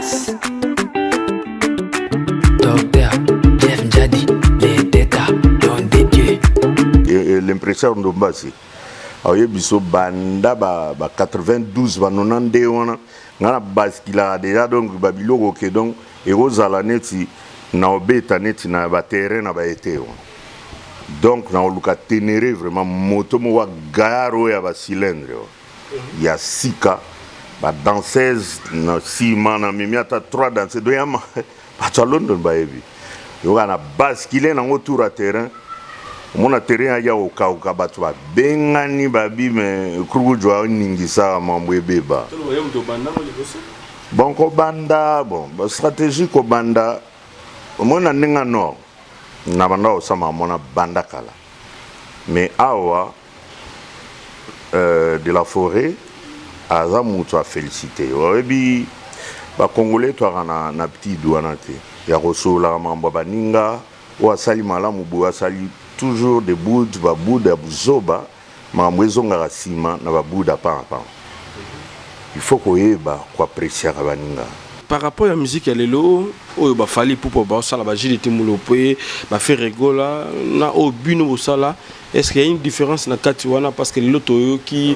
Bass. Docteur Jeff Jadi, les détas, don des dieux. L'impression de Mbassi. Alors, biso banda ba 92 ba 92 wana ngana baskila déjà donc babiloko ke donc erozala neti na obeta neti na ba terrain na ba été donc na oluka ténéré vraiment moto mo wa garo ya ba cylindre ya sika ba danseuse na sima na mimiata 3 danseuses do yama ba London ba ebi yo kana baskile na autour à terrain mon terrain ya okauka batu ba bengani babi me krugujwa ningisa mamwe beba bon ko banda bon ba stratégie ko banda mona ninga no na banda osama mona banda kala mais awa de la forêt aza mutu a félicité oyebi ba congolais to na petit douanate ya kosola mambo baninga o asali malamu bo asali toujours des bouts ba bouda buzoba mamwezo ngara sima na ba bouda pa. Il faut qu'on eba ko apprécier baninga. Par rapport à la musique ya lelo oyo ba fali pour ba sala ba jilité mulopé ba faire rigola na o bino sala. Est-ce qu'il y a une différence na katiwana parce que l'autre qui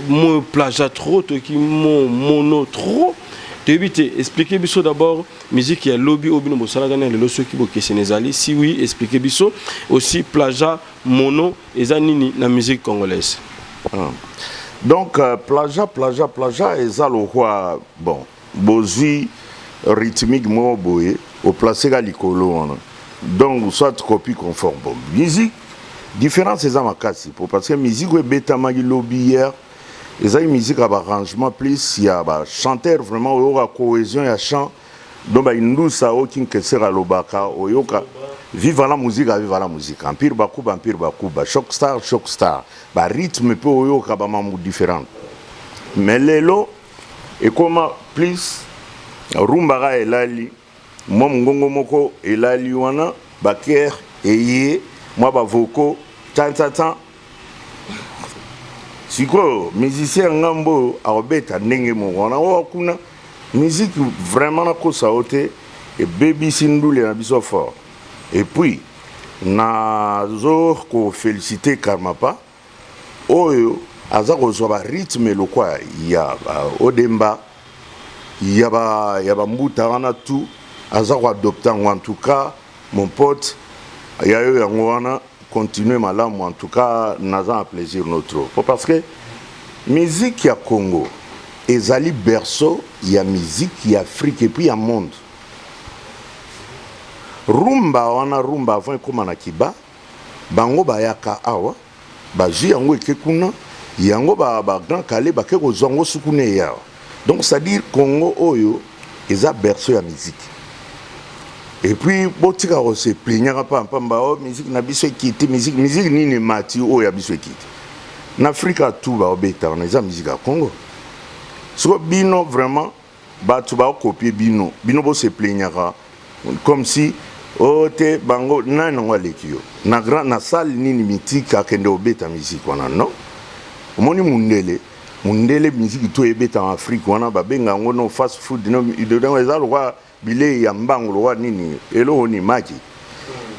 mon plagiat trop qui mon mono trop de éviter expliquer biso d'abord musique ya lobby obino bosala gana le ceux qui boke sénégalais si oui expliquer biso aussi plagiat mono eza nini na musique congolaise. Donc plagiat eza le roi bon bozui rythmique mo boye au placer ga likolo donc soit copie conforme bon musique différence eza makasi pour parce que musique we beta magi lobby hier les une musique à arrangement plus il y a chanteur vraiment aura cohésion ya chant donc une douce à aucun que sera lobaka oyoka vive la musique empire bakuba choc star ba rythme peu oyoka ba mamu différent mais lelo et comment plus rumba elali mom ngongo moko elali wana baker eye moi ba voko tan siko musicien ngambo arobeta ndenge mo wana wakuna musique vraiment na kosa ote et baby sindule na biso fort et puis na zo ko féliciter Karmapa oyo aza ko zo ba rythme lo kwa ya odemba ya ba mbuta wana tout aza ko adopter en tout cas mon pote ya yo yango wana continuer malamu en tout cas naza un plaisir notre parce que musique ya Congo ezali berceau ya musique ya Afrique et puis ya monde rumba avant comme na kiba bango bayaka awa baji yango ekekuna yango ba grand kale ba keko zongo sukune ya donc ça dire Congo oyo eza berceau ya musique. Et puis, botika se plaignera pas en musique na biso kiti musique nini mati o ya biso kiti. En Afrique tout ba obeta na za musique à Congo. So bino vraiment ba tu ba copier bino bo se plaignera comme si o te bango na no walekio. Na salle nini mythique akende obeta musique wana non. Omoni mundele musique to ebeta en Afrique wana ba benga ngono fast food no de za roi bilé ya mbango wa nini elo ni maki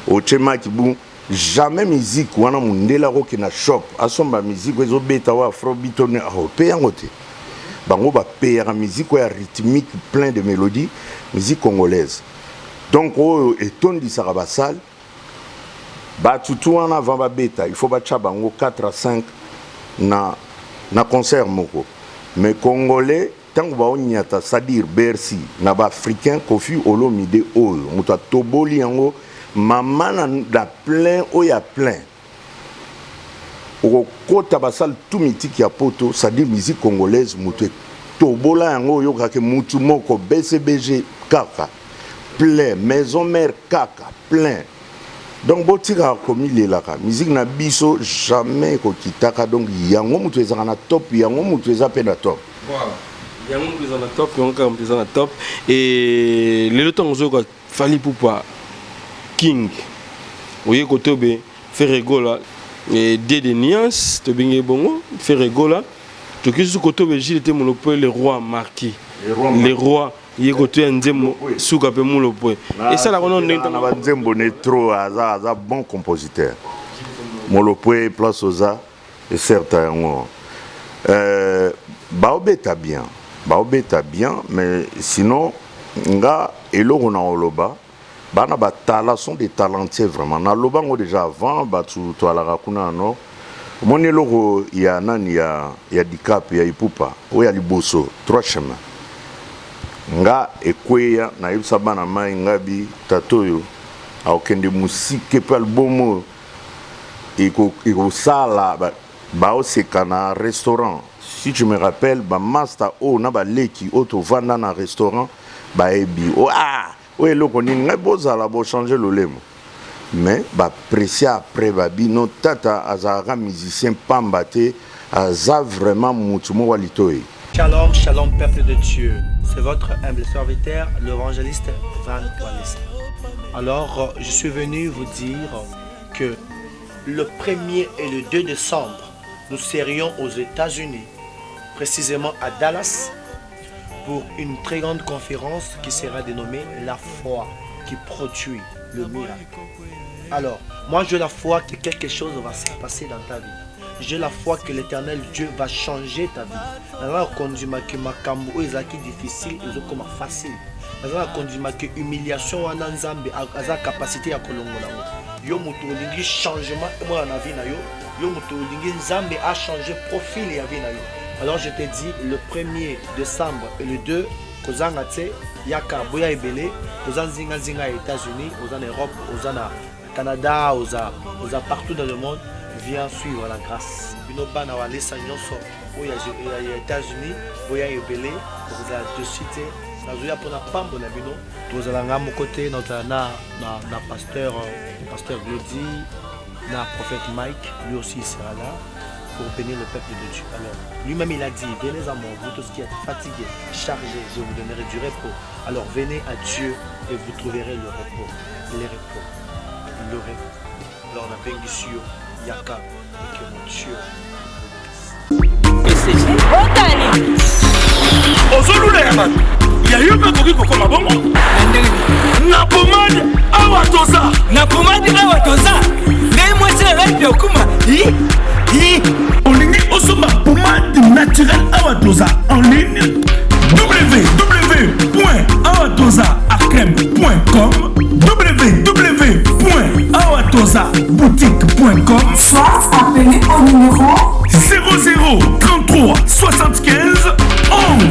o chemaki bu jamais musique wana mundela roki na shop asomba musique ezo beta wa afrobeat on européen ngote bango ba pera musique ya rythmique plein de mélodies musique congolaise donc o etondi sarabasal ba tutu wana avant ba beta il faut ba cha bango 4 à 5 na concert moko mais congolais tango ba onyata c'est-à-dire Bercy na ba africain Kofi Olomide oyo muta toboli yango mama na plein oya plein o kota basal tout mythique ya poto c'est-à-dire musique congolaise mutu tobola yango yo kake mutu moko BCBG kaka plein maison mère kaka plein donc botika komi lelaka musique na biso jamais ko kitaka donc yango mutu ezaka na top yango mutu eza pe na top voilà. Il y a un président na top et le temps où fali poupa king oye côté be faire rigola et des nuances to binge bongo faire rigola to kisu côté be j'étais monopole le roi marquis les rois Yekoto Nzembo Souka pe Moulopoe. Et ça la on Nzembo ne trop aza bon compositeur. Moulopoe place oza et certes baobeta bien. Baobeta bien mais sinon nga eloko na oloba bana batala sont des talentueux vraiment. Na loba ngo déjà avant batu to ala rakuna no. Mon eloko ya nani ya Dicap ya Ipupa o ya Liboso 3 chemins. Nga ekweya na yebisa bana mai ngabi tatoyo akende musique pe albumo iko sala ba oseka na restaurant. Si tu me rappelles ba master o na ba leki auto vanda na restaurant ba ebi o eloko ni ngabozala bo changer le lemo. Mais ba apprécier après babino tata azara musicien pambate aza vraiment mutumo walitoy. Shalom, shalom peuple de Dieu. C'est votre humble serviteur, l'évangéliste Van Wallace. Alors, je suis venu vous dire que le 1er et le 2 décembre, nous serions aux États-Unis, précisément à Dallas, pour une très grande conférence qui sera dénommée La foi qui produit le miracle. Alors, moi j'ai la foi que quelque chose va se passer dans ta vie. J'ai la foi que l'éternel Dieu va changer ta vie. Alors, conduit que ma cambo est difficile et comme facile. Alors, conduit que humiliation en ensemble a sa capacité à colongola. Yo muto lingi changement moi na vie na yo. Yo muto lingi nzambe a changé profil et vie na yo. Alors je te dis le 1er décembre et le 2 kozanga tse yaka boya ebele kozanzinga zinga États-Unis, aux en Europe, aux en Canada, aux partout dans le monde. Viens suivre la grâce. Binoba na wale sanyoso oya États-Unis, boya ebele, oza de cité, na zoya pona pambo na bino, tozala nga mokote na pasteur Glody, na prophète Mike, lui aussi il sera là pour bénir le peuple de Dieu. Alors, lui-même il a dit, venez à moi, vous tous qui êtes fatigués, chargés, je vous donnerai du repos. Alors venez à Dieu et vous trouverez le repos. Le repos. Alors on a bénédiction. Yaka, et que mon Dieu il y a eu un peu de comme bon. Na pomade awatoza. Na pomade awatoza. Mais moi c'est la vie okuma. On ligne osoma pomade naturelle awatoza en ligne www.awatozaacrème.com www.awatozaboutique.com Soit appelé au numéro 00 33 75 11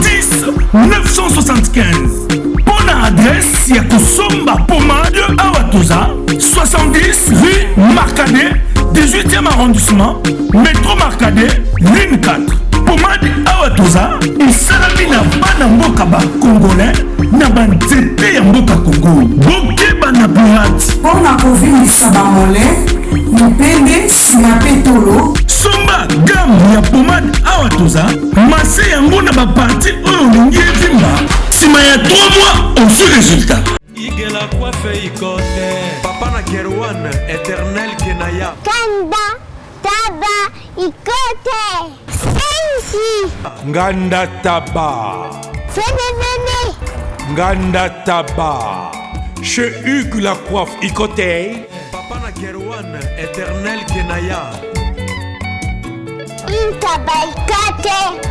10 975. Bonne adresse, Yakosomba Pomade Awatoza, 70 rue Marcadet, 18e arrondissement, métro Marcadet, ligne 4. Pomade Awatoza, il salami na bana mboka ba congolais, na banzete ya mboka Congo. Bokeba na pirate. Pour la province Bamolé, Mupende, Sinapetolo. Somba gamme ya pomade Awatoza, masse yango na ba parti oyo lingi evimba. Sima ya 3 mois, on fait résultat. Igela coiffe ikote. Papa na Kerwan, éternel Kenaya. Kanda, taba, ikote. Sensi. Nganda taba. Fenenene. Nganda taba. Chez Hugues la coiffe ikote. Papa na Kerwan, éternel Kenaya.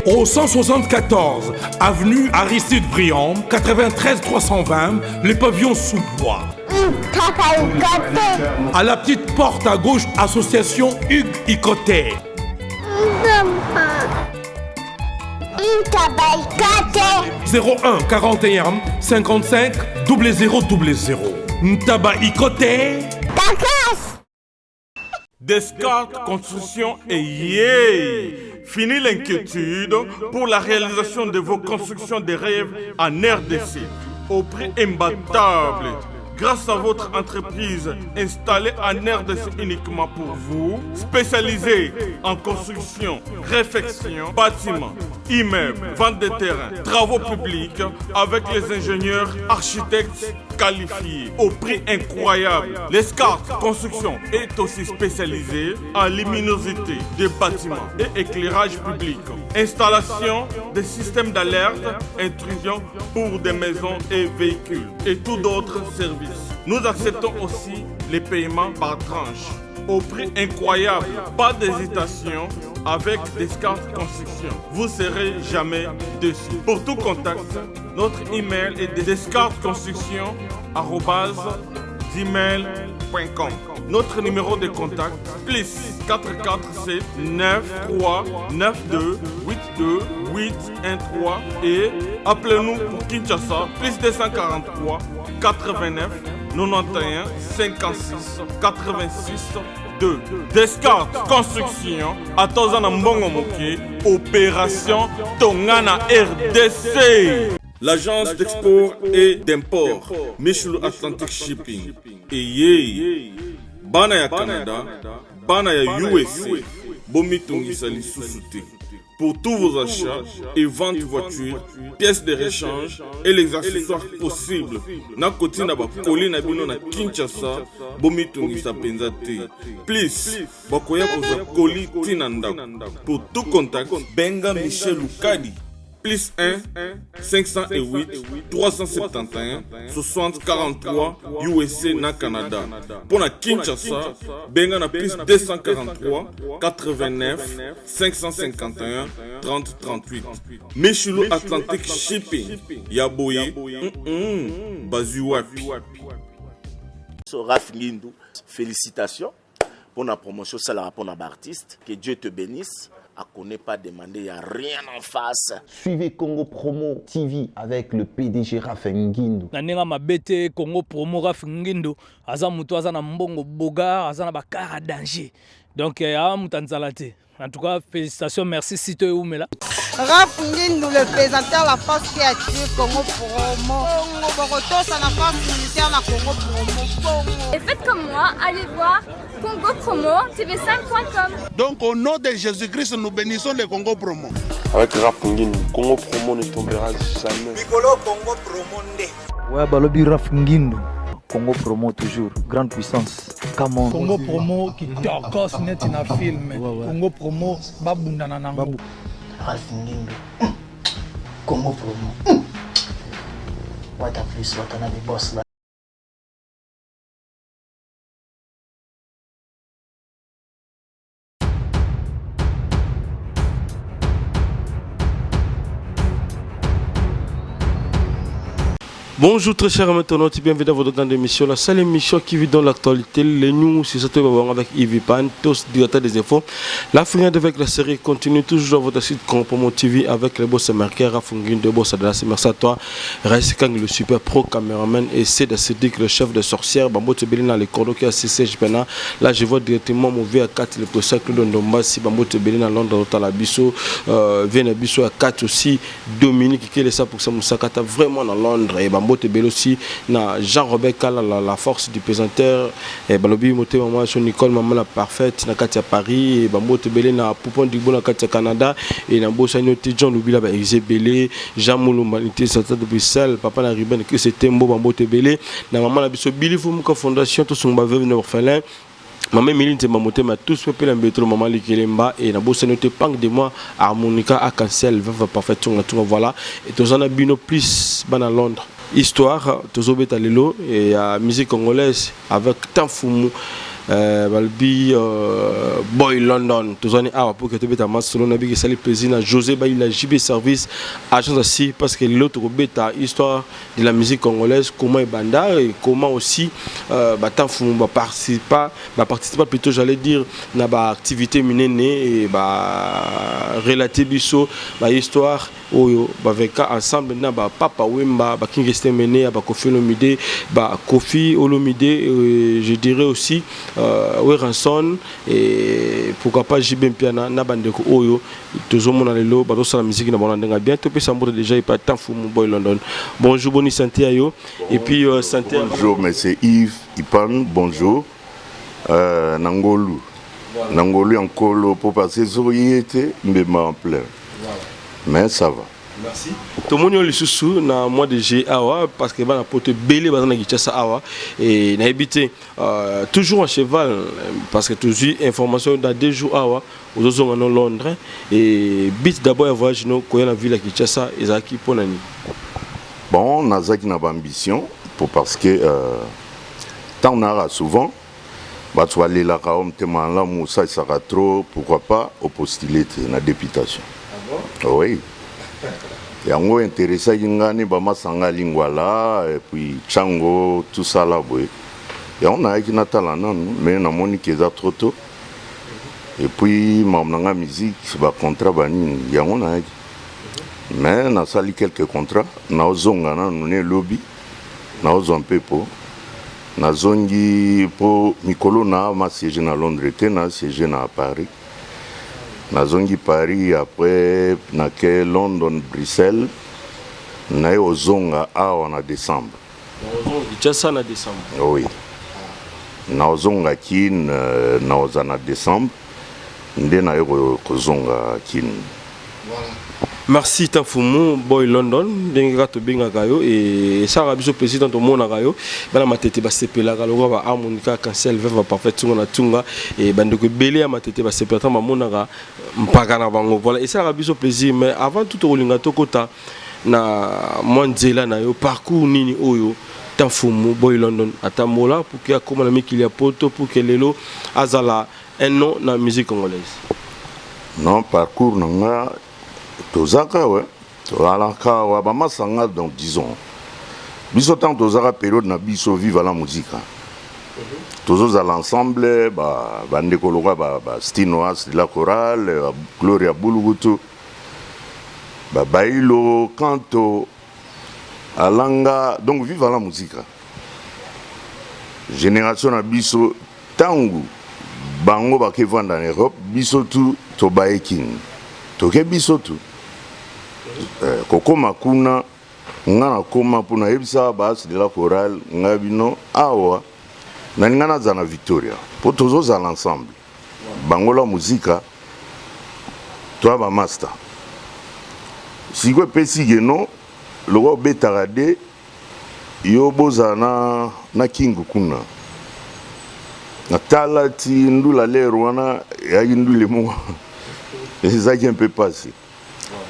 Au 174 avenue Aristide Briand, 93 320, les pavillons sous bois. À la petite porte à gauche, association Hugues Icoté. 01 41 55 0000. Ntaba Icoté. Descartes Construction et yeah! Fini l'inquiétude pour la réalisation de vos constructions de rêves en RDC au prix imbattable. Grâce à votre entreprise installée en RDC uniquement pour vous, spécialisée en construction, réfection, bâtiment, immeubles, vente de terrains, travaux publics avec les ingénieurs architectes qualifiés au prix incroyable. L'Escart Construction est aussi spécialisée en luminosité des bâtiments et éclairage public. Installation des systèmes d'alerte, intrusion pour des maisons et véhicules et tout d'autres services. Nous acceptons aussi les paiements par tranche au prix incroyable. Pas d'hésitation avec Descartes Construction. Vous ne serez jamais déçus. Pour tout contact, notre email est descartesconstruction@gmail.com. Notre numéro de contact plus 447 93 92 82 813 et appelez-nous pour Kinshasa plus 243 89 91 56 86 2. Descartes Construction à Tozana Mbongo Moké, opération Tongana RDC. L'agence d'export et d'import Michel Atlantic Shipping. Et bana ya Canada, bana ya USA, bomitungisa lisusu. Pour tous vos achats et ventes de voitures, pièces de rechange et les accessoires possibles. Na koti na ba koli na bino na Kinshasa, bomitungisa penza te. Please, bakoya kozwa koli tina ndako. Pour tout contact, benga Michel Lukadi. Plus 1 508 371 60 43 USA na Canada. Pour la Kinshasa, benga na plus 243 89 551 30 38. Michelo Atlantic Shipping. Yaboye. Bazuwapi. Raph Ngindou, félicitations pour la promotion, c'est la rapport d'artiste. Que Dieu te bénisse. À connaît pas demander, il n'y a rien en face. Suivez Congo Promo TV avec le PDG Raph Ngindou. Nanenga mabete Congo Promo Raph Ngindou. Aza mutu aza na mbongo boga, aza na bakara danger. Donc ya mutanzalate. En tout cas, félicitations, merci Sito Oumela. Raph Ngindou, le présentateur de la force créative Congo Promo. Boroto, ça la force militaire de Congo Promo. Et faites comme moi, allez voir Congo Promo, tv5.com. Donc au nom de Jésus-Christ, nous bénissons le Congo Promo. Avec Raph Ngindou, Congo Promo ne tombera jamais. Piccolo Congo Promo ndé. Ouais, balobi Raph Ngindou. Congo Promo toujours, grande puissance. Come on. Congo Promo qui torcos net in a film. Congo Promo babunda na nango. Raph Ngindou. Congo Promo. What a plus, what a boss là. Bonjour très chers internautes, bienvenue dans votre grande émission, la seule émission qui vit dans l'actualité, les news, c'est ça avec Yves Pan, tous directeurs des infos. La finale avec la série continue toujours dans votre site Congo Promo TV avec les boss américains, Raph Ngindou, boss de la merci à toi, Raïs Kang, le super pro caméraman, et c'est de Cédric, le chef de sorcière, Bambo Tebelina, les cordeaux qui a cessé, là je vois directement mon V4, le professeur Claude Ndomba, si Bambo Tebelina, Londres, Talabiso, Venabiso à 4 aussi, Dominique, qui est ça pour ça, Moussakata, vraiment dans Londres, et Bambo Tebelo aussi na Jean-Robert Kala la force du présenteur et balobi moté maman sur Nicole maman la parfaite na Katia Paris et Bambo Tebele na Poupon Digbo na Katia Canada et na Bossa Noté John Lubila ba Isabelle Jean Moulumba était sorti de Bruxelles papa na Ruben que c'était Mbo Bambo Tebele na maman la biso Billy Fumuka fondation to son baveux na orphelin. Maman Méline te mamoté ma tous peuple en bétro maman Likelemba et na bossa noté pang de moi harmonica à cancel va parfait tout voilà et tous en a bino plus bana Londres histoire tozobeta lelo et à musique congolaise avec Tanfumu balbi boy London tozani awa pour que tobeta masolo na biki sali président José Baïla JB service agence aussi parce que l'autre beta histoire de la musique congolaise comment banda et comment aussi Tanfumu va participer plutôt j'allais dire na ba activité minene et ba relater biso ba histoire oyo avec ensemble na ba Papa Wemba ba King Estemene ba Kofi Olomide ba Kofi Olomide je dirais aussi Ranson et pourquoi pas JB Piana na bandeko oyo toujours mon lelo ba la musique na bonandenga bientôt pe sambour déjà il pas tant fou mon boy London bonjour boni santé ayo et puis santé bonjour monsieur Yves Ipan bonjour Nangolu Nangolu en colo pour passer sur yété mais en plein mais ça va. Merci. Tout le monde est sous na mois de juillet parce que va porter belé bazana Kinshasa awa et na habité toujours à cheval parce que toujours information dans 2 jours awa aux autres en Londres et bit d'abord voyage no ko na ville à Kinshasa ezaki ponani. Bon, nazaki na ambition pour parce que tant on a souvent bah tu vas aller là quand tellement là Moussa ça sera trop pourquoi pas au postuler na députation. Ah bon? Oui. Yango intéressé ngani ba masanga lingwala et puis Chango tout ça là boy. Et on a qui natala non mais na moni qui est trop tôt. Et puis mamnanga musique ba contrat bani yango na mais na sali quelques contrats na ozonga na ne lobby na ozompe po na zongi po mikolo na ma siège na Londres te na siège na Paris. Nazongi Paris après naque London Bruxelles na ozonga en décembre. Kinshasa na décembre. Oui. Na ozonga kin na ozana décembre nde na kozonga kin. Voilà. Merci Tafumu Boy London denga to benga kayo et ça rabiso président to mona kayo bana matete ba sepela ka logo ba harmonica cancel va parfait tunga na tunga et bande ko belé ya matete ba sepela ta mona ka mpaka na bango voilà et ça rabiso plaisir mais avant tout olinga to kota na monzela na yo parcours nini oyo Tafumu Boy London atamola pour que akoma na mikili ya poto pour que lelo azala un nom na musique congolaise. Non parcours nanga Tozaka, ouais. Tozaka, ouais. Bah, masanga, donc disons. Biso tant Tozaka période na biso vive à la musique. Tozo à l'ensemble, bah, bandekologa, bah, Stinoas, la chorale, Gloria Bulugutu, bah, Bailo, Kanto, Alanga, donc vive à la musique. Génération na biso, tangu, bango ba kevan en Europe, biso tout, Tobaekin. Toke biso tout. Kokoma kuna ngana koma puna ebisa bas de la chorale ngabino awa na ngana zana Victoria pour tous à l'ensemble bangola musica toi ba master si ko pesi geno logo betarade yo bozana na kingu kuna na talati ndula lero wana ya ndule mo c'est qui un peu passé.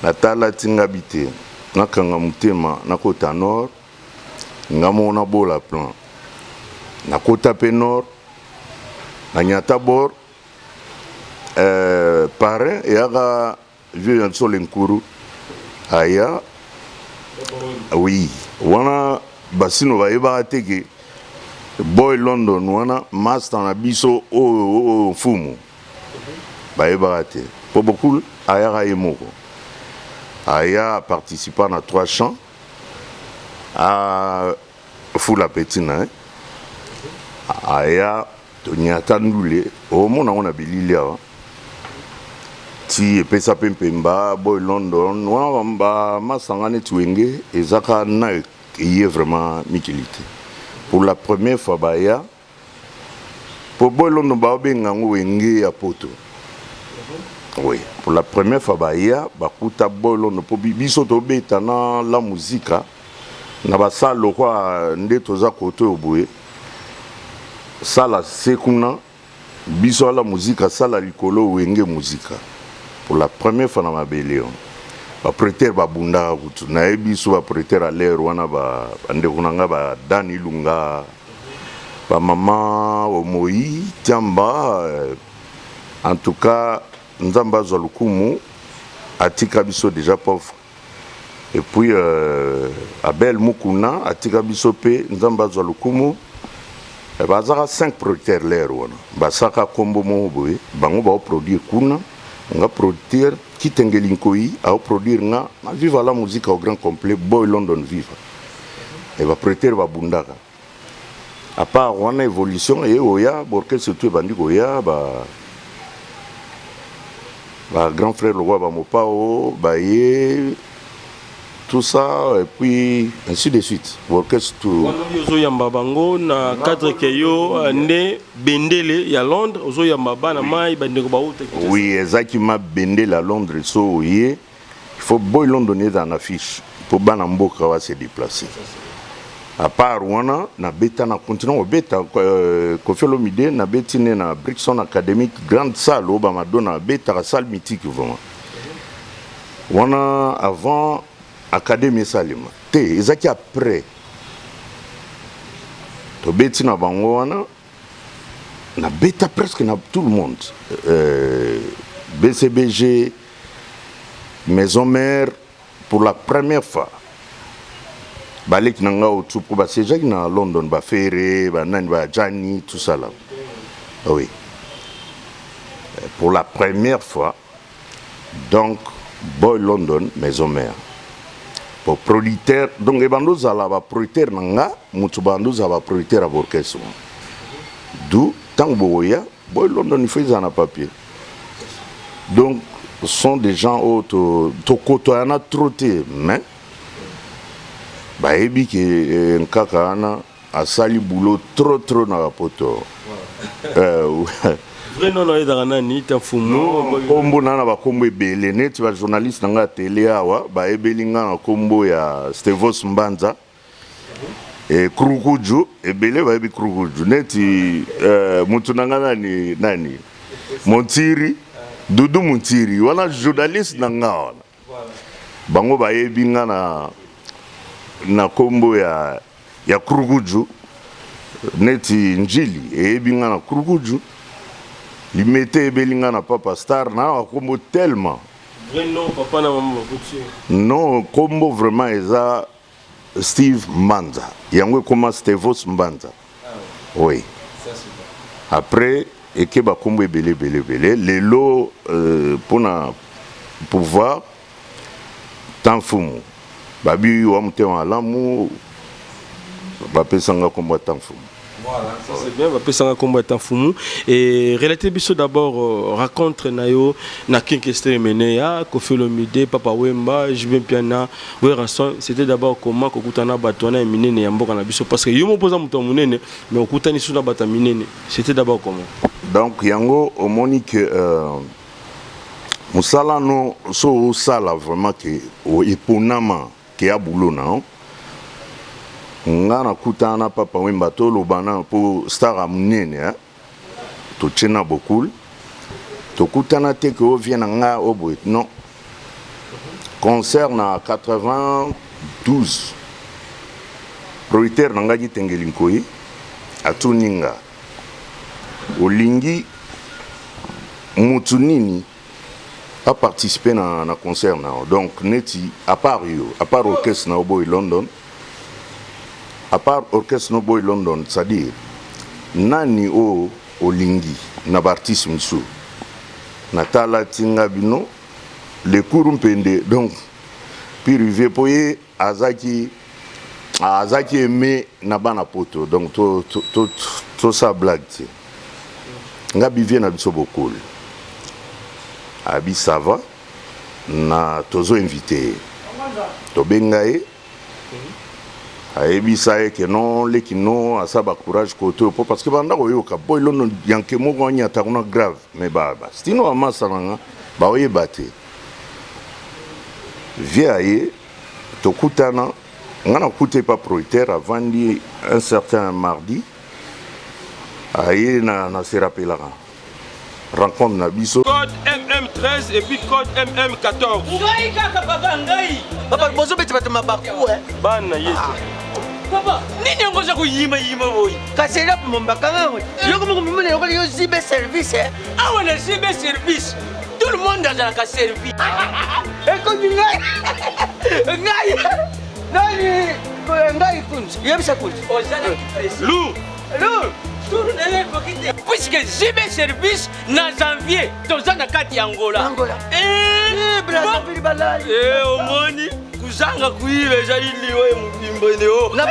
Natala tingabité, nakanga mutema, nakota nord, ngamona bola plan. Nakota pe nord, nanyata bord, parrain et aga vieux un sol enkuru, aya, oui, wana basino va eba ateke, Boy London wana master na biso o fumu, ba eba ate. Pour beaucoup, Aya Emoko. Aya participant à 3 chants à Foula Petina. Aya Tonyata Ndoulé. Au monde, on a Bililia. Ti Pesa Pempemba, Boy London, Wamba, Massangane Tuenge, et Zaka Naik, il y a vraiment Mikilité. Pour la première fois, Baya, pour Boy London, Babengango Wenge à Poto. Oui, pour la première fois, Bakuta Bolo no po biso to beta na la musique na ba sala kwa ndetoza koto obue sala sekuna biso la musique sala likolo wenge musique pour la première fois na mabeleo ba prêter ba bunda kutu na biso ba prêter à l'air wana ba ndekunanga ba Dani Lunga ba mama Omoi Tiamba en tout cas Nzamba Zolukumu atika biso déjà pauvre et puis Abel Mukuna atika biso pe Nzamba Zolukumu bazaka 5 producteurs l'air wana basaka kombo mo boye bango ba produire kuna nga produire Kitengelinkoyi a produire nga viva la musique au grand complet Boy London viva et va prêter va bundaka à part wana évolution et oya borke surtout bandi goya ba grand frère le roi Bamopao, Baye, tout ça, et puis ainsi de suite. Orchestre tout. Ozo yamba bango na cadre keyo ne bendele ya Londres, ozo yamba bana mai bandeko ba uta. Oui, exactement bendele à Londres so yé Il faut boy Londonner dans affiche pour Banamboka va se déplacer. À part wana na beta na continent beta Kofi Olomide na betine na Brixton Academic grande salle au Bamadona beta la salle mythique vraiment. Wana avant Académie Salima. Te ezaki après. To beti na bango wana na beta presque na tout le monde. BCBG Maison Mère pour la première fois. Balek nanga autour pour ba c'est na London ba Ferré, ba nan ba Gianni tout ça là. Oui. Pour la première fois donc Boy London Maison Mère. Pour producteur donc e bando za la ba producteur nanga mutu bando za ba producteur à orchestre. D'où tango ya Boy London il fait un papier. Donc ce sont des gens auto to na trotté mais baebi ke nkaka ana asali boulot trop na poto. Vraiment na eda nani tafumu kombo na ba kombo ebele net ba journaliste nga télé awa ba ebelinga na kombo ya Stevos Mbanza et Krukuju ebele ba ebi Krukuju neti mutu nanga nani Montiri Dudu Montiri wana journaliste nanga wana bango ba ebinga na kombo ya Krukuju neti njili ebinga na Krukuju limete ebelinga na Papa Star na kombo tellement vraiment papa na maman bakuti non kombo vraiment eza Steve Mbanza yango koma Stevos Mbanza oui après ekeba kombo ebele lelo pona pouvoir tanfumu babi wa mutema alamu bapesanga kombo tanfumu. Voilà, ça c'est bien, bapesanga kombo tanfumu et relater biso d'abord raconte nayo na kinkester meneya Kofi Olomide Papa Wemba Jibin Piana Werason c'était d'abord comment kokutana batona minene ya mboka na biso parce que yo mopoza muto munene mais okutani suna bata minene c'était d'abord comment donc yango omoni que musala no so sala vraiment que eponama que ya boulot na ngana kutana Papa Wemba to lobana pour star munene to chena bokul to kutana te que vient nga obo non concert na 92 producteur nanga jitengelinkoyi atuninga olingi mutu nini a participé na concert na donc neti à part orchestre na Boy London à part orchestre no Boy London c'est-à-dire nani o olingi na artiste misu natala tinga bino le kurumpende donc puis rivier poye azaki aimé na bana poto donc to sa blague ngabi vient na biso bokol abi ça va na tozo invité to bengae ayebi sae que non les qui non à ça ba courage koto parce que banda koyoka Boy London yanke moko nyata kuna grave mais ba stino amasa nanga ba oye baté viaye to kutana ngana kuté pas propriétaire avant dit un certain mardi aye na se rappelera rencontre na biso code MM13 et puis code MM14 ngai kaka papa ngai papa bozo beti batama baku bana yetu papa nini ngoza kuyima boy kasela pombaka ngawe yoko mumimene yoko yo zibe service awa na zibe service tout le monde dans la service écoute ngai kunzi yebisa kunzi Lou puisque zibe service na janvier tozana kati Angola omoni kuzanga kuibe jailiwe mubimboneo na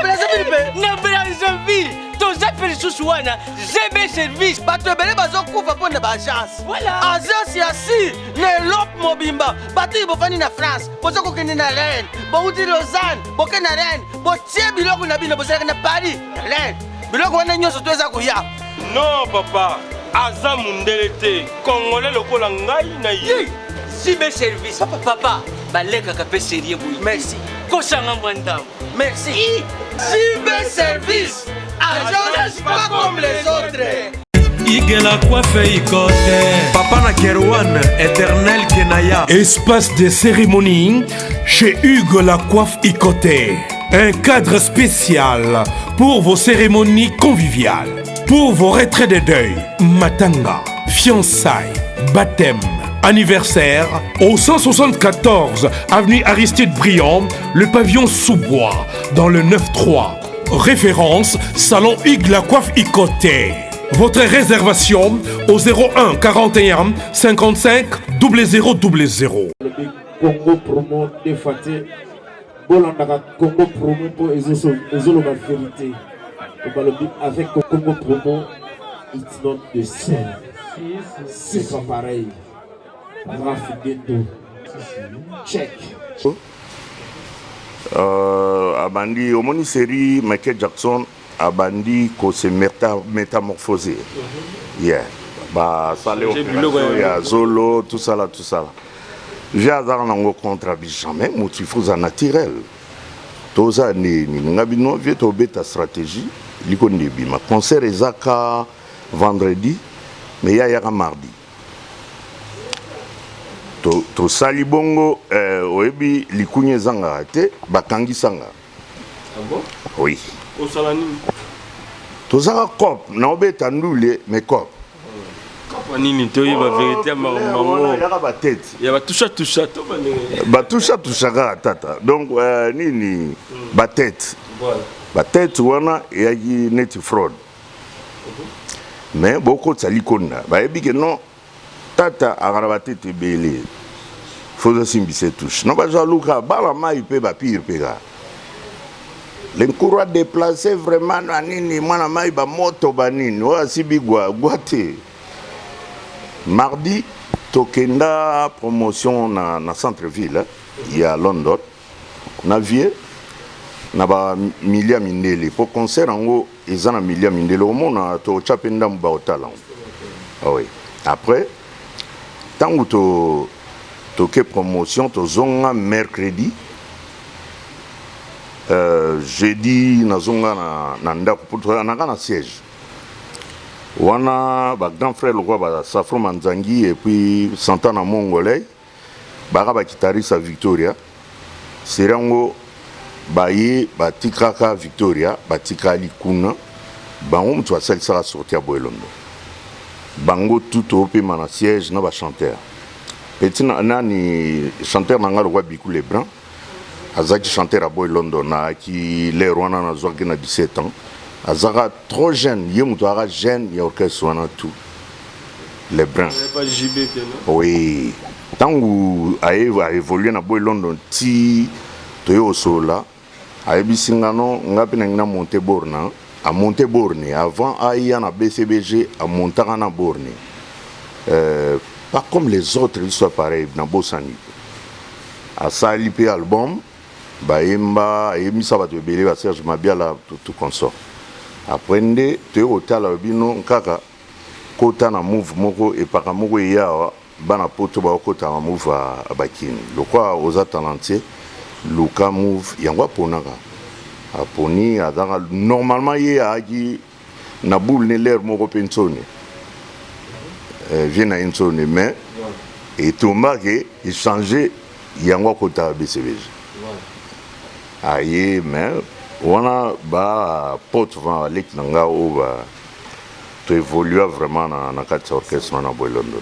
Brazzaville toza pelisusu wana zibe service bato ebele bazokufa mpo na baagence agence ya si na Europe mobimba bato bofani na France boza kokende na Rennes bouti Lausanne boke na Rennes botie biloko na bino bozalaka na Paris Rennes biloko wana nyonso to eza koya non papa aza mundele te congolais lokola ngai na ye zibe service papa balekaka mpe serie boye. Merci. Kosanga mwandamo. Merci. JB Service. Agence pas comme les autres. Igela coiffe Ikote Papa na Kerouan Éternel Kenaya. Espace de cérémonie chez Hugues la coiffe Ikote. Un cadre spécial pour vos cérémonies conviviales, pour vos retraits de deuil, matanga, fiançailles, baptême, anniversaire, au 174 avenue Aristide Briand, le pavillon Sous-Bois, dans le 9-3. Référence Salon Hugues la coiffe Ikote. Votre réservation au 01 41 55 0000. Congo promo de Faté. Bolandaka Congo promo pour la vérité. Avec Congo promo, it's not the same. C'est pas pareil. Check. Abandi, au moni série Michael Jackson. Abandi ko se métamorphosé. Yeah. Bah ça les opérations, Zolo, tout ça là. J'ai hasard nango contre jamais motifs à naturel. Toza ni ngabino vieux to beta stratégie liko ndebi ma concert ezaka vendredi mais ya mardi. To sali bongo oyebi likunye zanga te bakangi sanga. Ah bon? Oui. Au salani. Tozaka cop na obeta ndule mais cop. Cop nini to yiba vérité mamango. Ya ba tête. Ya ba toucha to banene. Ba toucha ga tata. Donc nini ba tête. Voilà. Ba tête wana ya gi net fraud. Mais beaucoup tsali konna. Ba yebi que non tata agara ba tête belé. Faut simbise touche. Non ba jaluka bala mai pe ba pire pega. L'encourage déplacé vraiment na nini mwana mai ba moto banini wa sibigwa gwate. Mardi tokenda promotion na centre ville il y a London na vie na ba milia mindele pour concert ngo ezana milia mindele au mona to chapenda mba otala. Ah oui. Après tango to ke promotion to zonga mercredi jeudi nazonga na ndako pour na siège wana ba grand frère lokwa ba Safro Manzangi et puis Santana Mongolais ba guitariste Victoria serango baye ba tikaka Victoria ba tikali kuna bango mtu asalisa sortir boelondo bango tout au pe mana siège na ba chanteur petit nani chanteur nanga lokwa Bikou Lebrun Azaki chanteur à Boy London qui les Rwanda na zoaki na 17 ans. Azaka trop jeune, yemutara jeune, il y a orchestre wana tout. Les Bruns. Pas JB oui. Tant où a évolué na Boy London ti toyo sola, a ebisingano ngapi na monter borna, a monter borne avant aya na BCBG a monter na borne. Pas comme les autres, ils sont pareils na Bosani. A sali pe album Baemba et Missa Batebele va Serge Mabiala tout consort. Après tu es au tala bino kaka kota na move moko et par moko ya bana poto ba kota na move à bakini. Le quoi aux talentiers Luka move yangwa ponaka. Aponi adanga normalement ya qui na boule ne l'air moko pensone. Vient na insone mais et Thomas qui changer yangwa kota BCBG. Aïe, mais on a ba pote va aller nanga ou ba to évoluer vraiment na quatre orchestre na Boy London.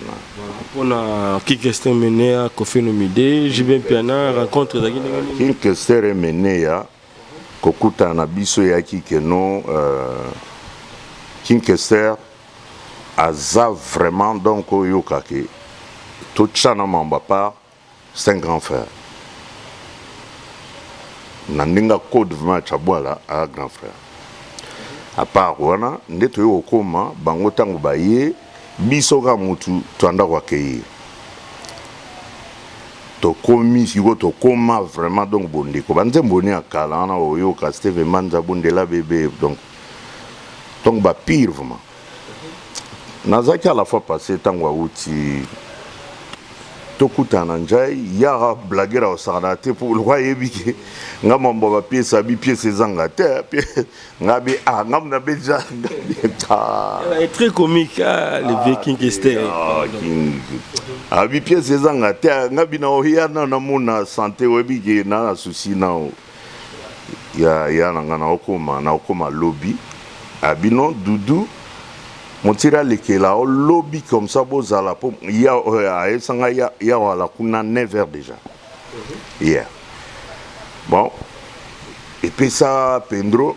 On a qui question mené à Kofi Nomide, JB Piana rencontre da qui question mené à kokuta na biso ya ki que non qui question aza vraiment donc yokake tout ça na mamba part c'est un grand frère. Nandinga code vraiment chabwala à grand frère. À part wana ndeto yo koma bango tango baye biso ga mutu twanda kwa kei. To komi siko to koma vraiment donc bonde ko banze mboni akala na oyo ka Steve Manza bondela bébé donc ba pire vraiment. Nazaki à la fois passé tango outi tokutana njai yara blaguera osakana te pour lokwa yebike nga mambo ba pièce abi pièce ezanga te ngabi ngamna beja très comique le viking Esther abi pièce ezanga te ngabi na ohia na mona santé webike na souci na ya na okoma lobby abino dudu Montira lekela au lobby comme ça bozala po ya sanga ya wala kuna 9h déjà. Hier. Bon. Et puis ça Pendro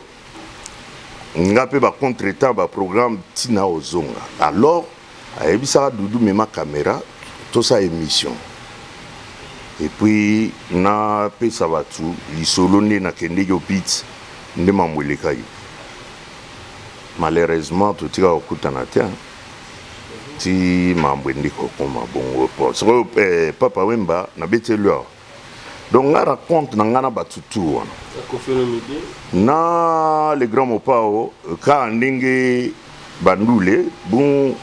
ngape ba contre-temps ba programme tina ozonga. Alors ayebisa dudu mema caméra tout ça émission. Et puis na pesa batu lisolo nde na kende yo pit nde mamweleka yo. Malheureusement tout tika okutana te ti mambwendi kokoma bongo po so papa wemba na betelo donc nga raconte na ngana batutu wana na le grand mopao ka ndingi bandule bon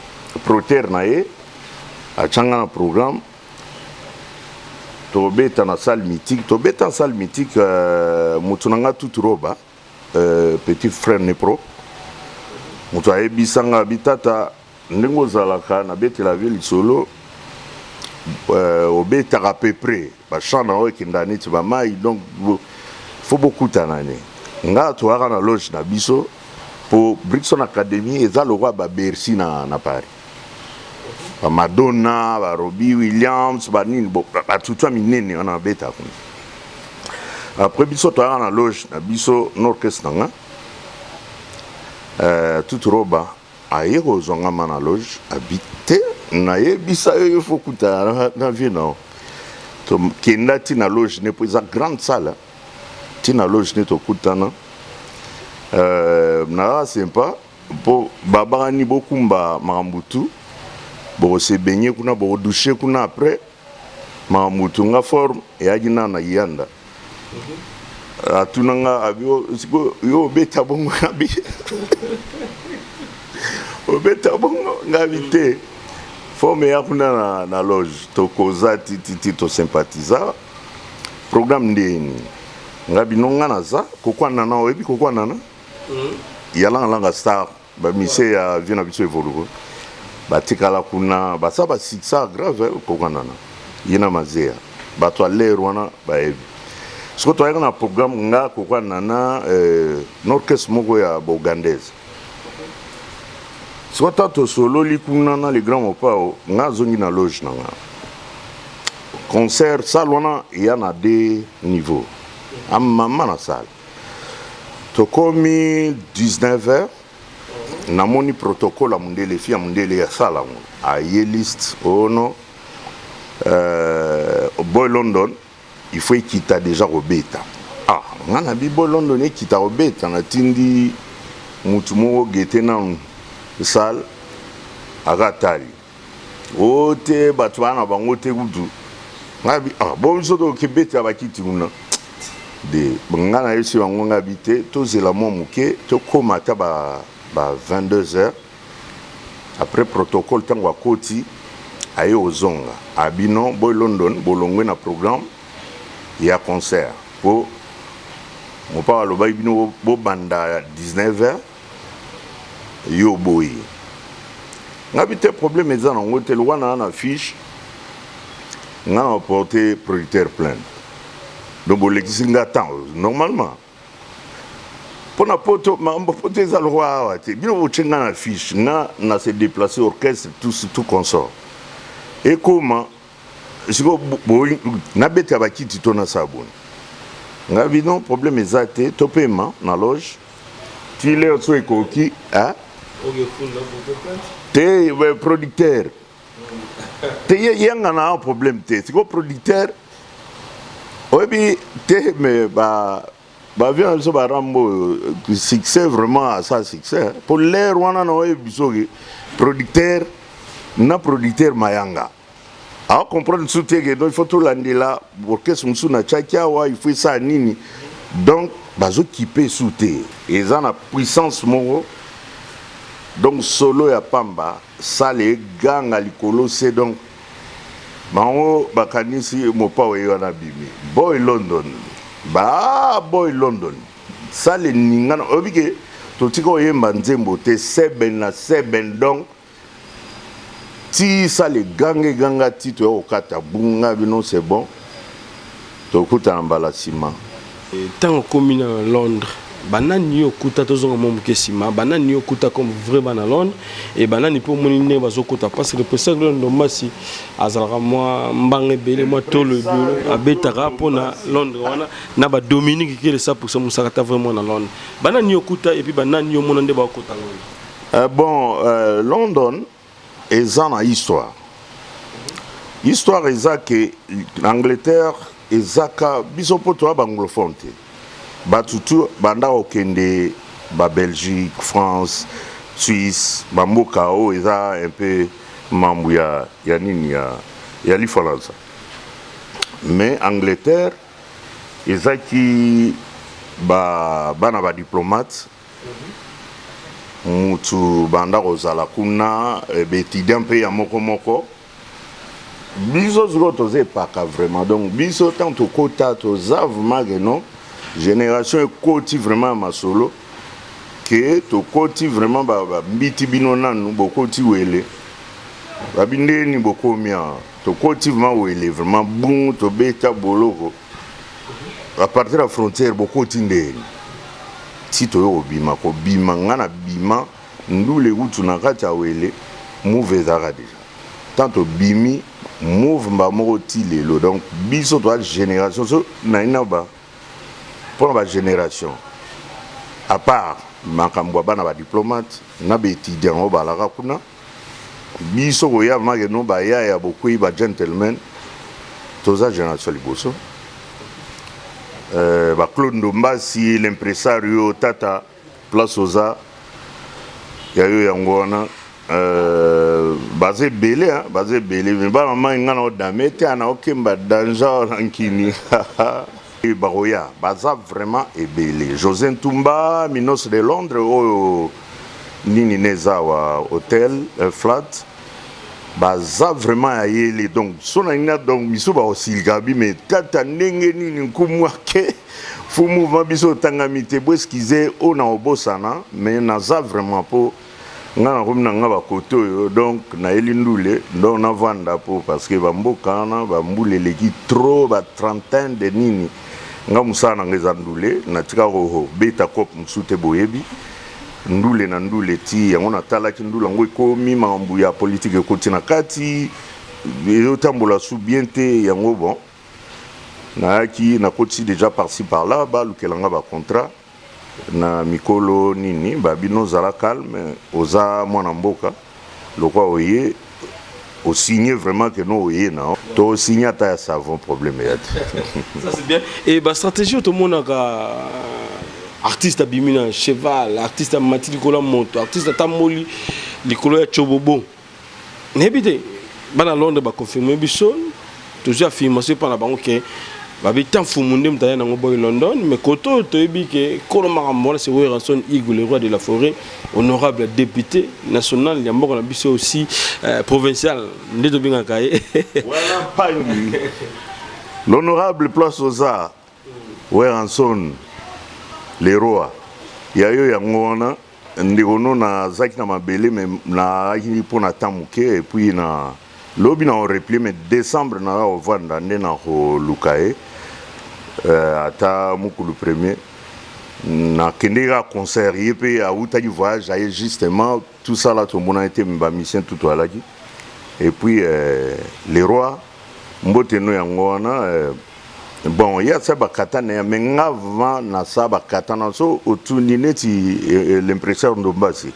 proter na ye a changa na programme to beta na salle mythique mutunanga tout roba petit frère Nepro mutu ayebisanga bitata ndenge ozalaka na betela ville solo obetaka à peu près bachamp na oyo ekenda neti bamai donc faut bokutana ne nga toyaka na loge na biso po Brixton Academy eza lokwa babercy na Paris bamadonna barobbie Williams banini batutu ya minene wana babeta kuna après biso toyaka na loge na biso na orchestre nanga tout roba aye kozonga mana loge habité na yebisa yo faut kuta na vino to kenda tina loge ne po za grande salle tina loge ne to kutana na sympa po baba ni bokumba makambutu bo se baigner kuna bo doucher kuna après makambutu nga forme ya gina na yanda atunanga abio siko yo beta bongo ngabi obeta bongo ngabi te forme ya kuna na loge to koza titi to sympathiser programme ndeni ngabi nonga naza kokwana na oyebi kokwana na yala langa star ba mise ya vina biso evolugo batikala kuna basaba siksa grave kokwana na yina mazea bato alerwana baebi. Ce que tu as un programme nga kokwa nana n'orchestre moko ya bogandaise. Ce que tu as solo li kunana le grand mopao nga zongi na loge nanga. Concert salona il y en a deux niveaux. Am mama na salle. To komi 19h na moni protocole mundele fia mundele ya sala mo. A ye list ono Boy London il faut quitter déjà au bêta. Ah, on a bibo londonais quitter au bêta na tindi mutumo gete na salle agatali. Ote batwana bango te gudu. Ngabi bon soto ke bêta ba kiti una. De ngana yesi bango ngabite to zela mo muke to komata ba 22h. Après protocole tango akoti aye ozonga. Abino Boy London bolongwe na programme il y a concert pour mon père le baby no banda 19h yo boy ngabite problème eza na hotel wana na fiche nga porter producteur plein donc bolekisinga temps normalement pour na poto mambo poto eza le roi wate bino bochenga na fiche na se déplacer orchestre tout consort et comment siko na beta bakiti to na sabuni ngabi non problème ezate to paiement na loge ti le so ekoki te producteur te yanga na problème te siko producteur obi te me ba vient so ba rambo succès vraiment à ça succès pour l'air wana no ebisoge producteur na producteur mayanga. Alors comprendre ce que il faut tout l'andela orchestre musu na chakiawa il faut ça nini donc bazo kipe souté et ça na puissance moro donc solo ya pamba ça les ganga likolo c'est donc bango bakanisi mopa oyo wana bimi boy London boy London ça le ningana obike totika oyemba nzembo te seben na seben donc ti ça le ganga ti to okata bunga bino c'est bon tokuta mbala sima tant komi na Londres banani yo kuta tozonga momuke sima banani yo kuta comme vraiment na Londres et banani po moni ne bazokuta parce que le président de Londres azalaka moi mbange belé moi tolo abetaka pona Londres wana na ba Dominique qui est 100% musakata vraiment na Londres banani yo kuta et puis banani yo monande ba kuta bon London eza na histoire eza que l'Angleterre ezaka biso poto ba anglophone te batutu banda okende ba Belgique, France, Suisse, bamboka o eza un peu mambu ya nini ya l'Ifaransa. Mais Angleterre eza ki bana ba diplomate mutu banda kozala kuna betidien mpe ya moko biso ziko toze paka vraiment donc biso tant kota toza vraiment non génération ekoti vraiment masolo que tokoti vraiment mbiti bino nanu bokoti wele babindeni bokomia tokoti vraiment wele vraiment bon tobeta boloko à partir de la frontière bokoti ndeni si toyo obima ko bima ngana bima ndule utu na kati ya wele move ezaka déjà tant bimi move mba moko ti lelo donc biso to génération so na inaba pour la génération à part makambo bana ba diplomate na be étudiant o balaka kuna biso ko ya mage no ba ya beaucoup ba gentlemen toza génération liboso ba Claude Ndombasi l'impresario tata place oza ya yo yangona basé belé mais ba mama ngana o damete ana okemba danger rankini Baroya, baza vraiment ebele. José Ntumba, Minos de Londres, au Nini Nezawa Hotel, flat, baza vraiment ayeli. Donc, son ina donc miso ba osilgabi, mais kata nenge nini kumwake, fou mouvement biso tangamite, boeskize, ona obosana, mais naza vraiment po, ngana rumna ngaba koto, donc na elindule, donc na vanda po, parce que bamboka na, bamboule leki trop, ba trentaine de nini. Nga musana ngeza ndule na tika roho beta kop msute boyebi ndule na ndule ti yango na tala ki ndula ngo ikomi mambu ya politique ekoti na kati yo tambola sou bien te yango bon na ki na koti déjà par-ci par-là ba lukelanga ba contrat na mikolo nini ba bino zala calme oza mwana mboka lokwa oye au signer vraiment que nous oui non to signer ta savon problème ça c'est bien et ba stratégie tout le monde artiste abimina cheval artiste mati likola moto artiste tamoli likolo ya chobobo nebite bana Londres ba confirmer biso toujours affirmation par la banque que babi tant fumunde mtaya na boy London mais koto toyebi ke koloma mbola c'est Weranson Igou le roi de la forêt honorable député national ya mboko na biso aussi provincial ndeto binga kaye voilà pas l'honorable place aux arts Weranson le roi ya yo ya ngona ndikono na zaki na mabele mais na akini pona tamuke et puis na lobi na repli mais décembre na o vanda ndena ho lukae ata mukulu premier na kendera concert yepé a utaki voyage aye justement tout ça là tout le monde a été mba mission tout à l'agi et puis les rois mboteno yangona bon ya ça bakatana mais ngava na ça bakatana so otunineti l'impression Ndombasi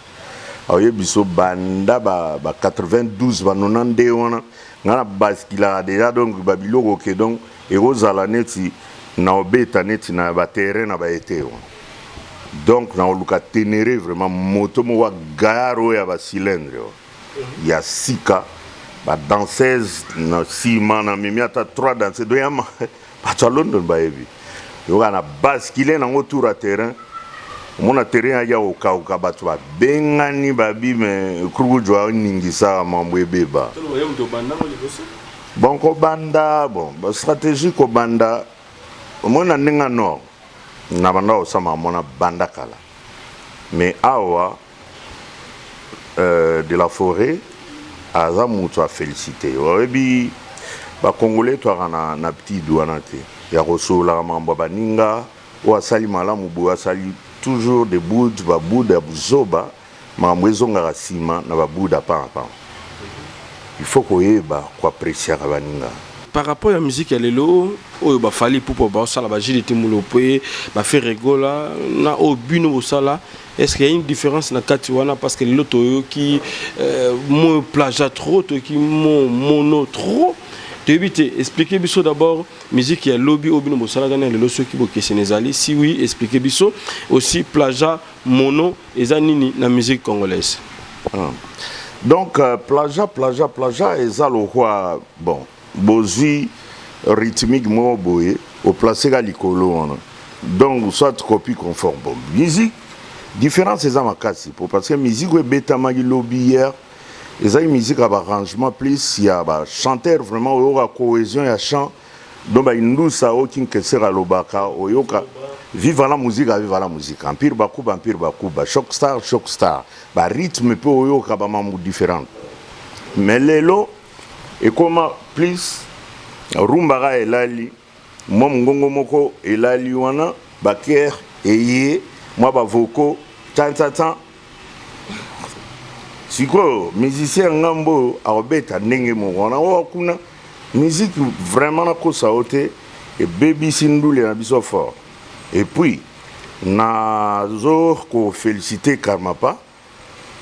aye biso banda ba 92 ba 92 wana ngana baskila déjà donc babiloko ke donc erozala neti na obeta neti na ba terrain na ba été donc na oluka ténéré vraiment moto mo wa garo ya ba cylindre ya sika ba danseuse na sima na mimiata 3 danse do yama ba London ba ebi yo na baskile na autour à terrain mon terrain ya okauka batu ba bengani babi me krugu jwa ningisa mambo ebeba Bon, Kobanda, bon, stratégie Kobanda, moi, je suis en nord. Je suis en banda kala. Mais awa, de la forêt, aza mutu a félicité. Orebi, ba Congolais, tu as un petit douanate. Ya rosola mambo baninga, ou asali malamu bu asali toujours des bouts, ba bouda buzoba, mambo ezonga rasima na ba bouda pa. Il faut qu'on ait quoi apprécier à baninga. Par rapport à la musique, elle est là, il va falloir pour ça, la gilete mulopé, va faire rigola, na au buno sala. Est-ce qu'il y a une différence dans Katiwana parce que l'autre qui mon plagiat trop, qui mon mono trop. Tu expliquez biso d'abord musique qui est lobby au buno sala dans les ceux qui boquent sénégalais. Si oui, expliquez biso aussi plagiat mono et zanini la musique congolaise. Donc plagiat et ça le roi bon. Bozi rythmique moi boye au placé à l'icolo donc soit copie conforme bon musique différence c'est ça ma casse parce que musique est bêta magi lobby hier et ça musique à arrangement plus il y a chanteur vraiment au cohésion et chant donc une douce à aucun que sera lobaka au yoka vive la musique empire bakuba choc star ba rythme peu au yoka ba mamou différent mais lelo et comment plus rumbara elali mom ngongo moko elali wana baker eye moi ba voko tan siko musicien ngambo arobeta ndenge moko na wakuna musique vraiment na ko saote et baby sindule na biso fort et puis na zo ko féliciter Karmapa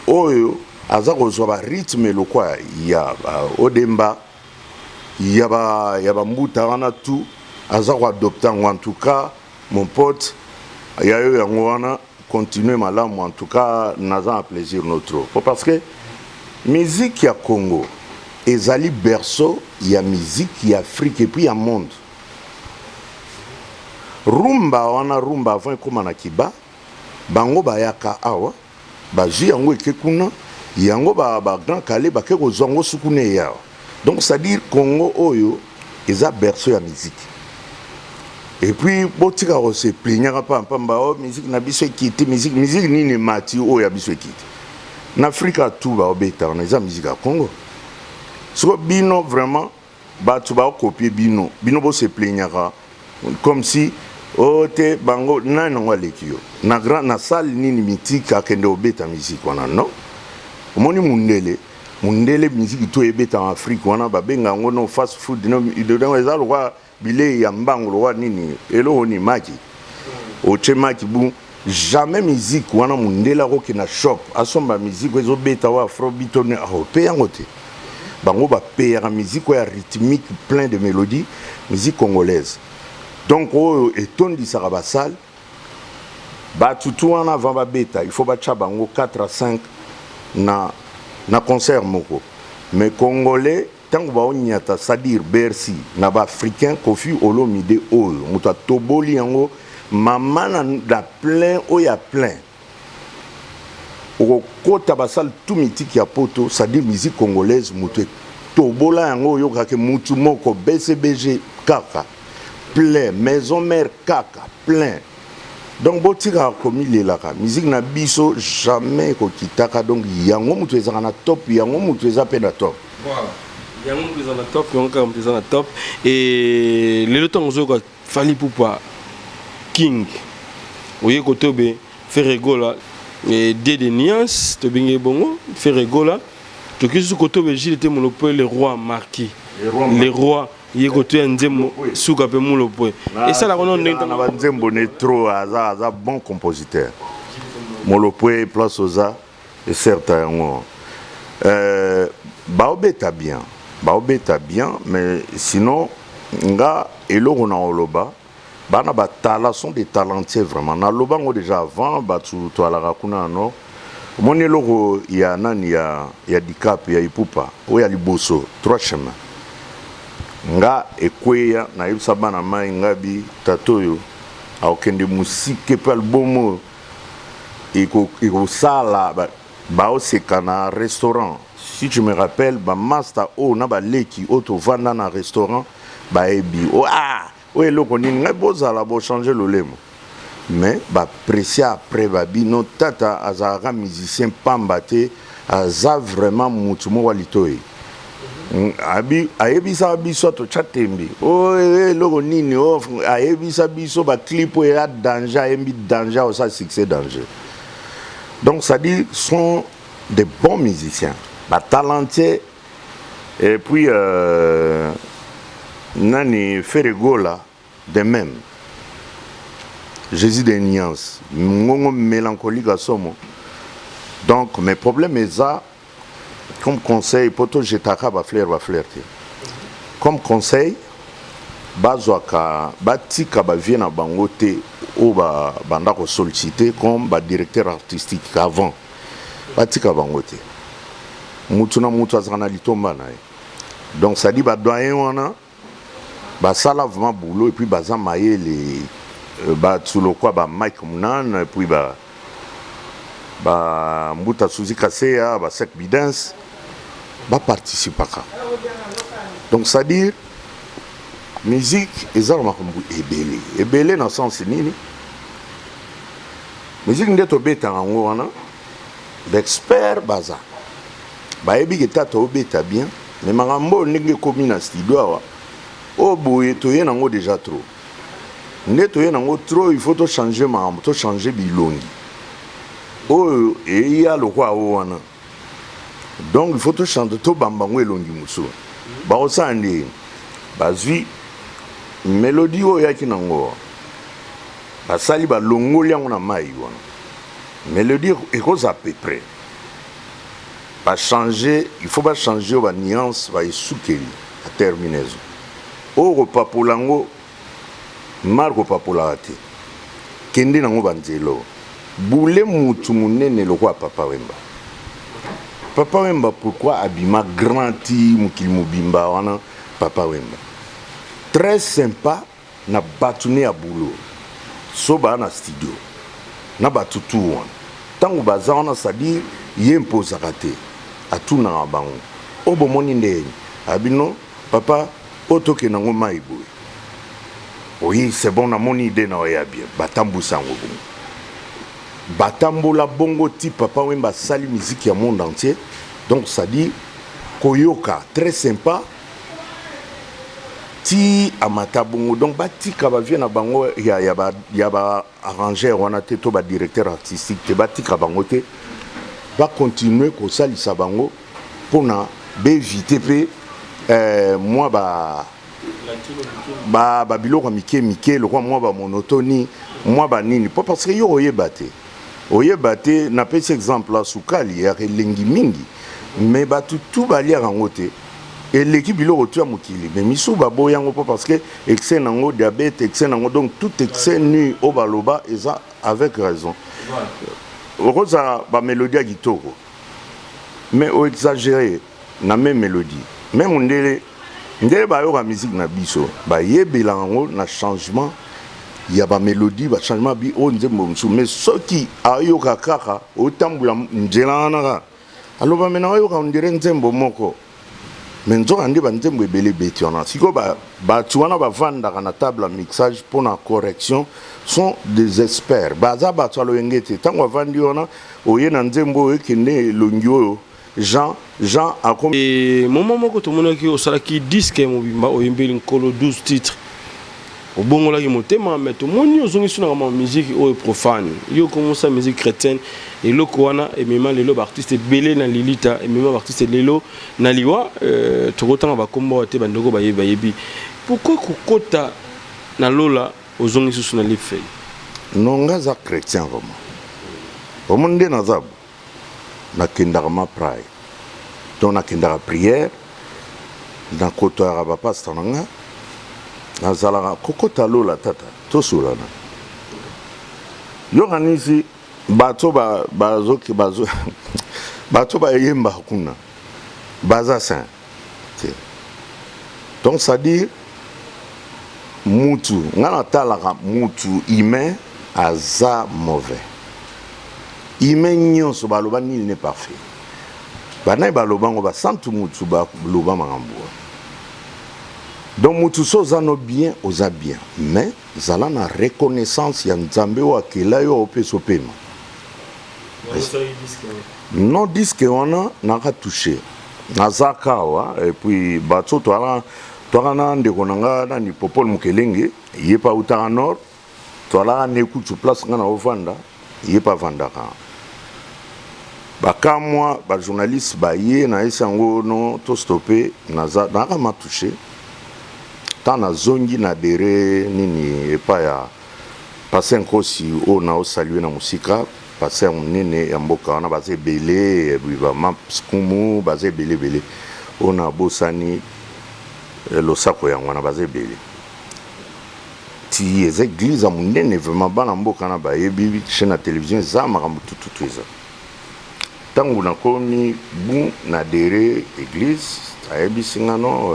oyo aza kozwa rythme le quoi il y a odemba il y a mbuta wana tout aza ko adopter en tout cas mon pote il y a eu wana continuer malamu en tout cas naza un plaisir notre parce que musique ya Congo ezali berceau il y a musique il y a Afrique et puis il y a monde rumba avant comme na kiba bango bayaka awa baji yango ekekuna yango ba grand calé ba ke kozongo sukune ya donc c'est à dire Congo oyo eza berceau ya musique et puis botika se plaignera pas pamba o musique na biso ekiti musique nini mati oyo ya biso ekiti na Afrika tout ba obeta na eza musique ya Congo so bino vraiment ba tu ba copier bino bo se plaignera comme si oh te bango nani ngwalekio na grand na salle nini mythique akende obeta musique wana non omoni mundele musique to ebeta en Afrique wana babenga ngo no fast food no idodanga ezalo kwa bile ya mbango lo nini elo ni maki o chemaki bu jamais musique wana mundela ko na shop asomba musique ezo beta wa afrobeat on européen ngote bango ba payer musique ya rythmique plein de mélodies musique congolaise donc oh etondi sarabasal ba tutu wana avant ba beta il faut ba chabango 4 à 5 na concert moko mais congolais tango ba onyata c'est-à-dire Bercy na ba africain Kofi Olomide oyo muta toboli yango mama na plein oya plein o kota basal tout mythique ya poto c'est-à-dire musique congolaise mutu tobola yango yo kake mutu moko BCBG kaka plein maison mère kaka plein donc botika comme il est là musique na biso jamais ko kitaka donc yango mutu ezaka na top yango mutu ezape na top voilà yango mutu ezaka na top yango mutu ezaka na top et le temps ozo ko fali poupa king oye ko tobe faire rigola et de nuances to binge bongo faire rigola to kisu ko tobe gilete monopo le roi marquis les rois yekoto nzembo suka pe mulo poe et ça la kono ndenta na nzembo ne trop aza bon compositeur mulo poe place oza et certain ngo baobeta bien mais sinon nga eloko na oloba bana batala sont des talentueux vraiment na loba ngo déjà avant batu to ala kuna no moni eloko ya nani ya dicap ya ipupa o ya liboso 3 chemins nga ekweya na yebisa bana mai ngabi tatoyo akende musike pe albumu iko sala ba oseka na restaurant si tu me rappelles ba master o na ba leki auto vanda na restaurant ba ebi o eloko nini ngai bozala bo changer lolemo mais ba apprécier après ba bino tata azalaka musicien pamba te aza vraiment mutu mo walitoyi ayebisa biso to chatembi eloko nini ayebisa biso ba clip ya danger ayembi danger au ça succès danger. Donc ça dit sont des bons musiciens, bah talentueux et puis nani Ferregola de même. Jésus des nuances, ngongo mélancolique à somo. Donc mes problèmes est ça comme conseil poto jetaka ba flirter. Comme conseil bazwaka batika ba vient na bangote ou banda ko solliciter comme ba directeur artistique avant batika bangote mutu na mutu azana litomba na donc ça dit ba doyen wana ba sala vraiment boulot et puis baza maye les ba tsulo kwa ba Mike Munan et puis ba mbuta Suzy Kaseya ba Sek Bidens ba participaka donc ça dit musique ezala makambo ebele na sens nini musique ndeto beta ngo wana d'expert baza bayebi ke tata obeta bien mais makambo ndenge komi na studio awa boye toye nango déjà trop ndeto ye nango trop il faut to changer makambo to changer bilongi eya lokwa wana donc il faut to changer to bambango elongi muso baosande bazwi mélodie oyo yaki nango basali balongoli yango na mai wana mélodie ekoza à peu près changer, il faut changer la nuance ba esukeli la terminaison oro papolango marko papolate kende nango banzelo boule mutu munene lokwa papa wemba pourquoi abima grandi mukili mobimba wana papa wemba très sympa na batune ya boulot soba na studio na batutu wana tango baza wana c'est-à-dire yempozaka te atuna bango obomoni ndeni abino papa otoke nango mai boye oui c'est bon na moni idée na ya bien batambusa ngo bongo batambola bongo ti papa wemba sali musique ya monde entier donc ça dit koyoka très sympa ti amata bongo donc batika ba vient na bango ya ba arrangeur wana te to ba directeur artistique te batika bango te va continuer ko salisa bango pona éviter pe moi ba biloko mike le quoi moi ba monotonie moi ba nini pas parce que yo oyebate na petit exemple là sukali ya lengi mingi mais ba tout ba lia rangote et l'équipe biloko tu amukili mais misu ba boyango pas parce que excès nango diabète excès nango donc tout excès nu au baloba et ça avec raison rosa ba mélodie gitoko mais au exagéré na même mélodie même ndele ba yo ba musique na biso ba yebela ngo na changement il y a ba mélodie ba changement bi o nzembo msu mais soki ayo kaka o tambula njela na alors ba mena yo ka ndire nzembo moko mais nzo andi ba nzembo ebele betiona siko ba tuana ba vanda na table à mixage pour la correction sont des experts baza ba tsalo ngete tango vandi ona oye na nzembo ekene longio Jean a comme et moment moko to monaki o sala ki disque mobimba o yembeli nkolo 12 titres au bongo la ki motema mais to moni ozongi suna ma musique o profane yo commence la musique chrétienne et loko wana et même lelo artiste belé na lilita et même artiste lelo na liwa to kotanga ba kombo te bandoko ba yebi pourquoi kokota na lola ozongi suna lifel non ngaza chrétien vraiment au monde na zabu na kendaka ma praye donc na kendaka prière na kotoyaka bapasteur na nga nazalaka kokota lola tata tosolana yokanisi bato bayemba kuna baza saint donc ça dit mutu nga natalaka mutu humain aza mauvais humain nyonso baloba nil n'est parfait bana balobango ba santu mutu ba loba makambo. Donc mutu so zano bien oza bien, mais zala na reconnaissance ya nzambe wa kela yo opeso pema. Non disque wana naka touché. Nazaka wa et puis bato toala toana ndeko nanga na ni Popol Mukelenge, yepa utara nord, toala ne kutu place ngana ovanda, yepa vandaka. Baka moi ba journaliste ba ye na esango no to stopper naza naka ma touché. Tana zongi na dere nini epa ya passer nkosi o na o saluer na musika. Passer nene ya mboka wana baze belé ba mapskumu baze belé ona bosani losako ya wana baze belé ti ez église a munene vraiment bana mboka na ba yebi chaîne na télévision za makambo tutu eza tangu na komi bu na dere église ayebi singano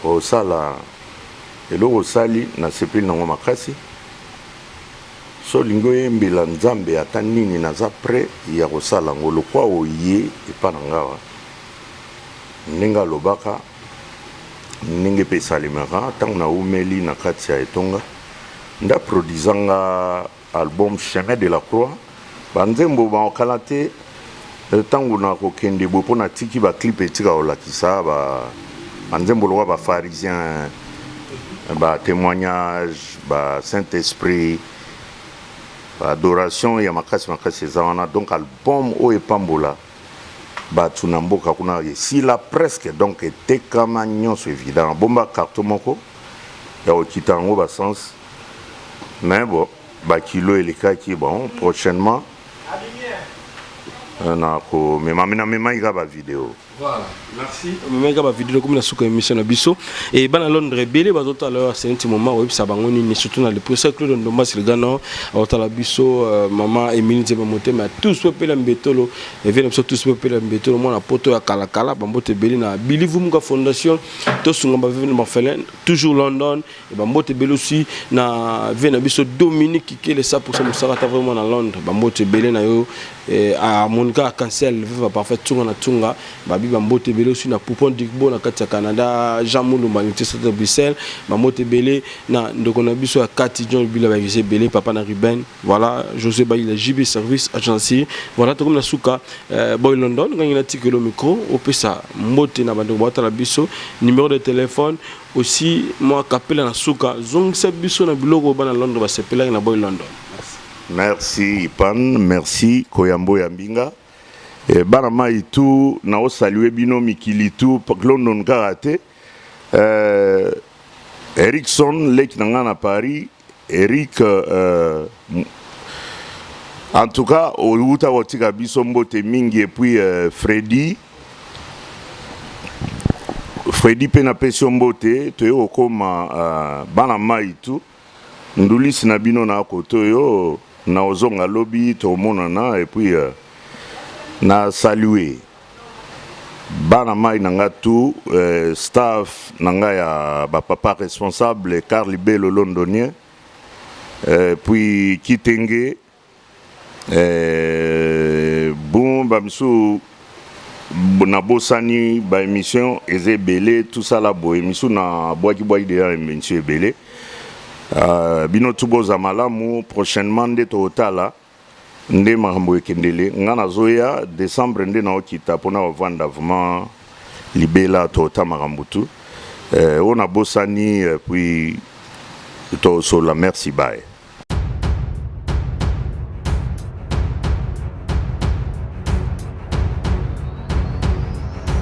o sala elo sali na sepeli na makasi. So lingo yembela nzambe ata nini naza prêt ya kosala ngolo kwa oye epa na ngawa ninga lobaka ninge pe salimaka tangu na umeli na kati ya etonga nda produisanga album Chemin de la Croix banzembo ba okalate tangu na kokende bo pona tiki ba clip etika olakisa ba banzembo lo ba pharisien ba témoignage ba Saint-Esprit adoration ya makasi zawana donc album o epambola ba tunamboka kuna si la presque donc était kama nyonso évident bomba carton moko ya okitango ba sens mais bon ba kilo elekaki bon prochainement na ko mema ika ba vidéo. Voilà, merci. Même quand la vidéo comme la sous émission na biso et bana Londres belé ba autres alors c'est un petit moment où ça bangoni ni surtout dans le procès Claude Ndomba c'est le gano autant la biso maman Émilie Nzeba Moté mais tous peuple la mbetolo et vient tous peuple la mbetolo moi na poto ya kala bambote belé na Believe Muka Fondation tous ngamba venu Marfelin toujours London et bambote belé aussi na vient na biso Dominique qui est le 100% musarata vraiment na Londres bambote belé na yo à mon cas cancel va parfait tunga na tunga babi bambote belé aussi na Poupon Digbo na kati ya Canada Jean Moulumba ni test de Bruxelles bambote belé na ndoko na biso ya Kati John Bila ba José belé papa na Ruben voilà José Bayi la JB service agency voilà to comme na suka boy London ngani na tikelo micro opesa mbote na bando bota la biso numéro de téléphone aussi moi kapela na suka zong sa biso na biloko bana Londres ba sepela na boy London. Merci Ipan, merci Koyambo Yambinga. Et Barama Itu, Nao salué Bino Mikilitu, London Karate. Erickson, Lake Nangana Paris, Eric, en tout cas, au Uta Watika Bisombo Temingi et puis Freddy Penapesiombote, Teo Koma Barama Itu, Nduli Sinabino na Kotoyo. Na ozonga lobby to monana et puis na saluer bana mai nanga tout staff nanga ya ba papa responsable Carl Bello londonien puis Kitenge bon ba misu na bosani ba émission ezebele tout ça la bo émission na boaki de monsieur belé bino tuboza malamu prochainement nde totala nde makambo ekendele ngana zoya décembre nde na okita pona ovanda vraiment libela tota makambo tu on a bosani puis to so la merci bye.